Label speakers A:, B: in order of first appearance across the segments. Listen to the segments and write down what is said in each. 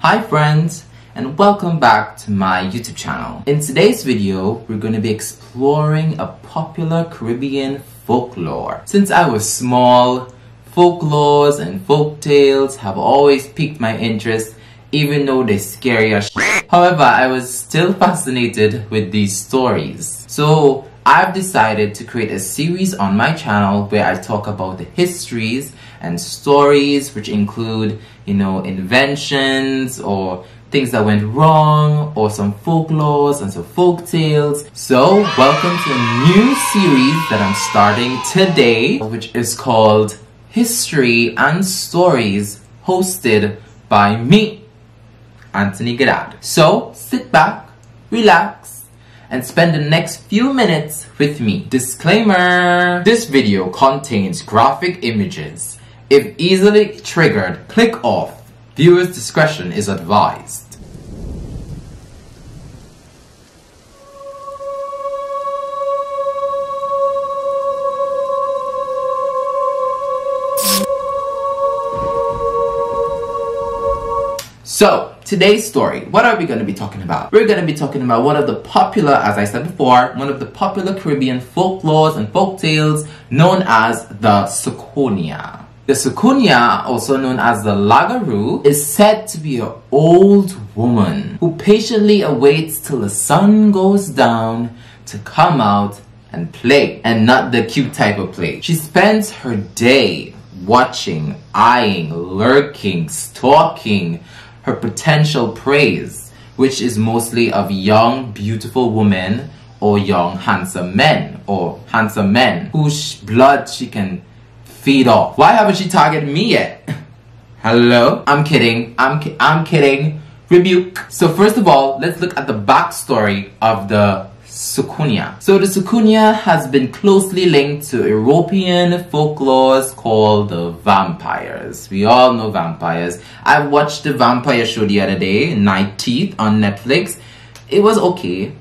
A: Hi friends, and welcome back to my YouTube channel. In today's video, we're going to be exploring a popular Caribbean folklore. Since I was small, folklores and folktales have always piqued my interest, even though they're scary as shit. However, I was still fascinated with these stories. So I've decided to create a series on my channel where I talk about the histories and stories, which include, inventions or things that went wrong, or some folklores and some folk tales. So welcome to a new series that I'm starting today, which is called History and Stories, hosted by me, Anthony Goddard. So sit back, relax, and spend the next few minutes with me. Disclaimer: this video contains graphic images. If easily triggered, click off. Viewers' discretion is advised. So, today's story, what are we going to be talking about? We're going to be talking about one of the popular, as I said before, one of the popular Caribbean folklores and folktales known as the SOUCOUYANT. The SOUCOUYANT, also known as the Lagaroo, is said to be an old woman who patiently awaits till the sun goes down to come out and play, and not the cute type of play. She spends her day watching, eyeing, lurking, stalking her potential praise, which is mostly of young, beautiful women or young, handsome men, whose blood she can feed off. Why haven't she targeted me yet? Hello? I'm kidding. I'm kidding. Rebuke. So first of all, let's look at the backstory of the SOUCOUYANT. So the SOUCOUYANT has been closely linked to European folklores called the vampires. We all know vampires. I watched the vampire show the other day, Night Teeth, on Netflix. It was okay.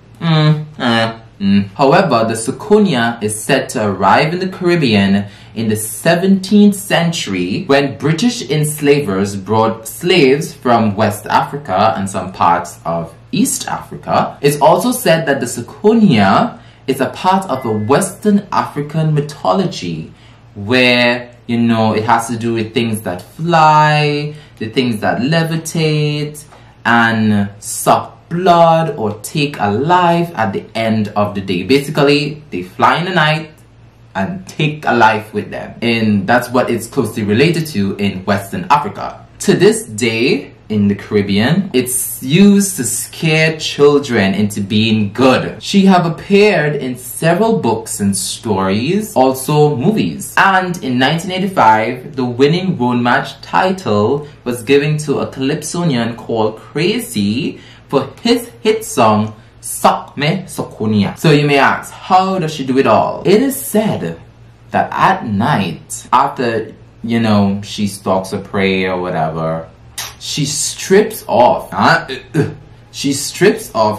A: However, the SOUCOUYANT is said to arrive in the Caribbean in the 17th century when British enslavers brought slaves from West Africa and some parts of East Africa. It's also said that the SOUCOUYANT is a part of the Western African mythology where, it has to do with things that fly, the things that levitate, and suck blood or take a life at the end of the day. Basically, they fly in the night and take a life with them. And that's what it's closely related to in Western Africa. To this day, in the Caribbean, it's used to scare children into being good. She have appeared in several books and stories, also movies. And in 1985, the winning road match title was given to a Calypsonian called Crazy for his hit song, Suck Me SOUCOUYANT. So you may ask, how does she do it all? It is said that at night, after, she stalks her prey or whatever, she strips off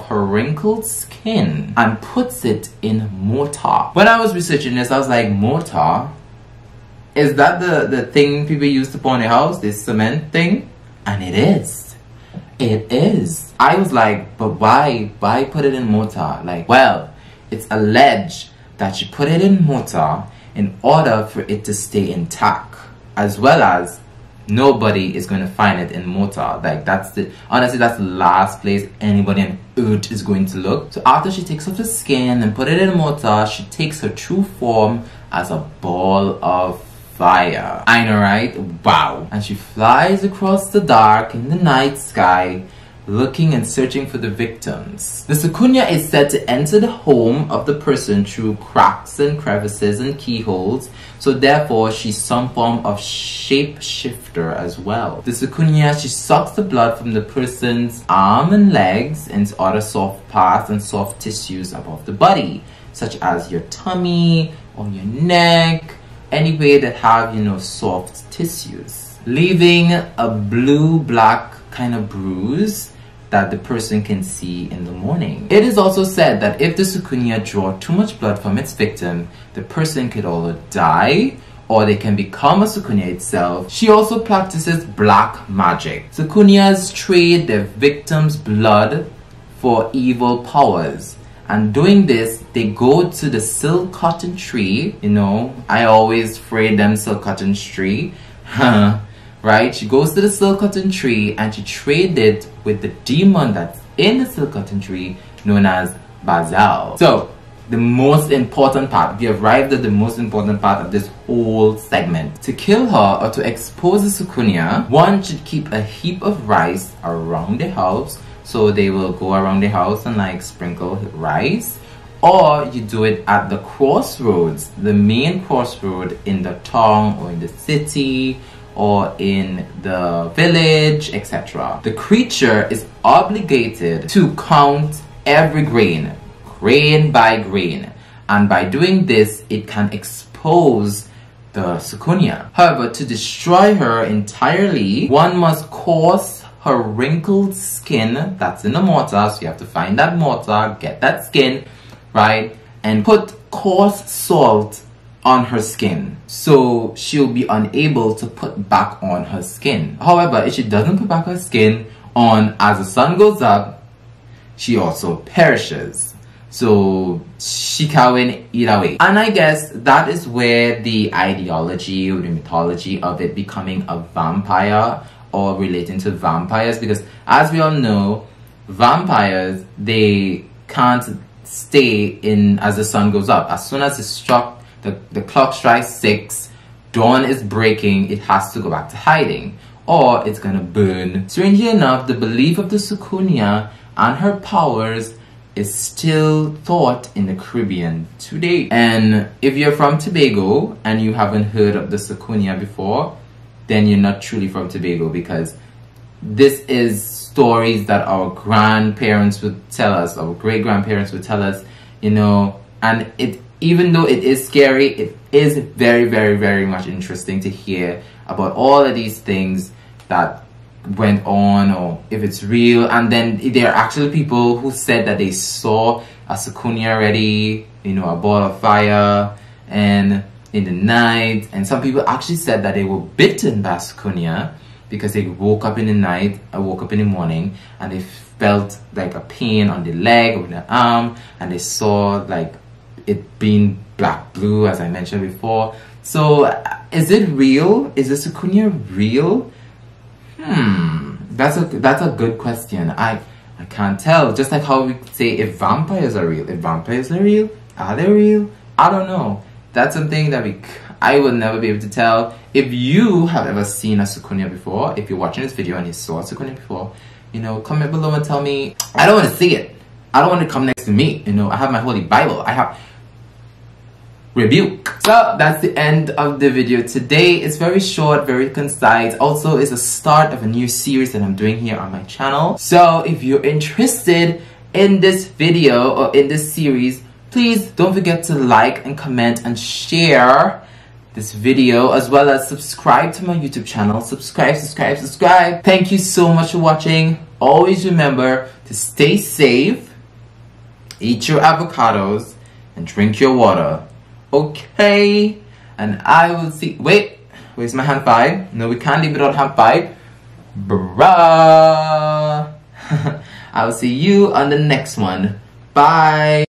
A: her wrinkled skin and puts it in mortar. When I was researching this, I was like, mortar? Is that the thing people use to put on their house? This cement thing? And it is. It is. I was like, but why put it in mortar? Well, it's alleged that she put it in mortar in order for it to stay intact, as well as nobody is going to find it in mortar. Honestly, that's the last place anybody on earth is going to look. So after she takes off the skin and put it in mortar, she takes her true form as a ball of fire. I know, right? Wow. And she flies across the dark in the night sky, looking and searching for the victims. The SOUCOUYANT is said to enter the home of the person through cracks and crevices and keyholes, so therefore she's some form of shapeshifter as well. The SOUCOUYANT, she sucks the blood from the person's arm and legs into other soft parts and soft tissues above the body, such as your tummy or your neck, anywhere that have, soft tissues, leaving a blue-black kind of bruise that the person can see in the morning. It is also said that if the SOUCOUYANT draw too much blood from its victim, the person could either die or they can become a Soucouyan itself. She also practices black magic. Soucouyants trade their victims' blood for evil powers. And doing this, they go to the silk cotton tree. You know, I always afraid them silk cotton tree. Right? She goes to the silk cotton tree and she trades it with the demon that's in the silk cotton tree, known as Bazal. So, the most important part, we arrived at the most important part of this whole segment. To kill her or to expose the Soucouyan, one should keep a heap of rice around the house. So they will go around the house and like sprinkle rice. Or you do it at the crossroads, the main crossroad in the town or in the city or in the village, etc. The creature is obligated to count every grain by grain, and by doing this it can expose the Soucouyan. However, to destroy her entirely, one must cause her wrinkled skin that's in the mortar, so you have to find that mortar, get that skin, right, and put coarse salt on her skin, so she'll be unable to put back on her skin. However, if she doesn't put back her skin on as the sun goes up, she also perishes. So she can win either way. And I guess that is where the ideology or the mythology of it becoming a vampire or relating to vampires, because as we all know, vampires, they can't stay in as the sun goes up. As soon as the clock strikes 6, dawn is breaking, it has to go back to hiding or it's gonna burn. Strangely enough, the belief of the Soucouyan and her powers is still thought in the Caribbean today. And if you're from Tobago and you haven't heard of the Soucouyan before, then you're not truly from Tobago, because this is stories that our grandparents would tell us, our great-grandparents would tell us, you know, and even though it is scary, it is very, very, very much interesting to hear about all of these things that went on, or if it's real. And then there are actually people who said that they saw a Soucouyan already, you know, a ball of fire and in the night. And some people actually said that they were bitten by a Soucouyan because they woke up in the night, woke up in the morning, and they felt like a pain on the leg or the arm, and they saw like it being black blue, as I mentioned before. So is it real? Is the Soucouyan real? That's a good question. I can't tell. Just like how we say if vampires are real. If vampires are real, are they real? I don't know. That's something that I will never be able to tell. If you have ever seen a Soucouyan before, if you're watching this video and you saw a Soucouyan before, you know, comment below and tell me. I don't want to see it. I don't want to come next to me. You know, I have my Holy Bible. I have rebuke. So that's the end of the video today. It's very short, very concise. Also, it's a start of a new series that I'm doing here on my channel. So if you're interested in this video or in this series, please don't forget to like and comment and share this video, as well as subscribe to my YouTube channel. Subscribe. Thank you so much for watching. Always remember to stay safe, eat your avocados, and drink your water. Okay, and I will see. Wait, where's my hand 5? No, we can't leave without hand 5. Bruh. I will see you on the next one. Bye.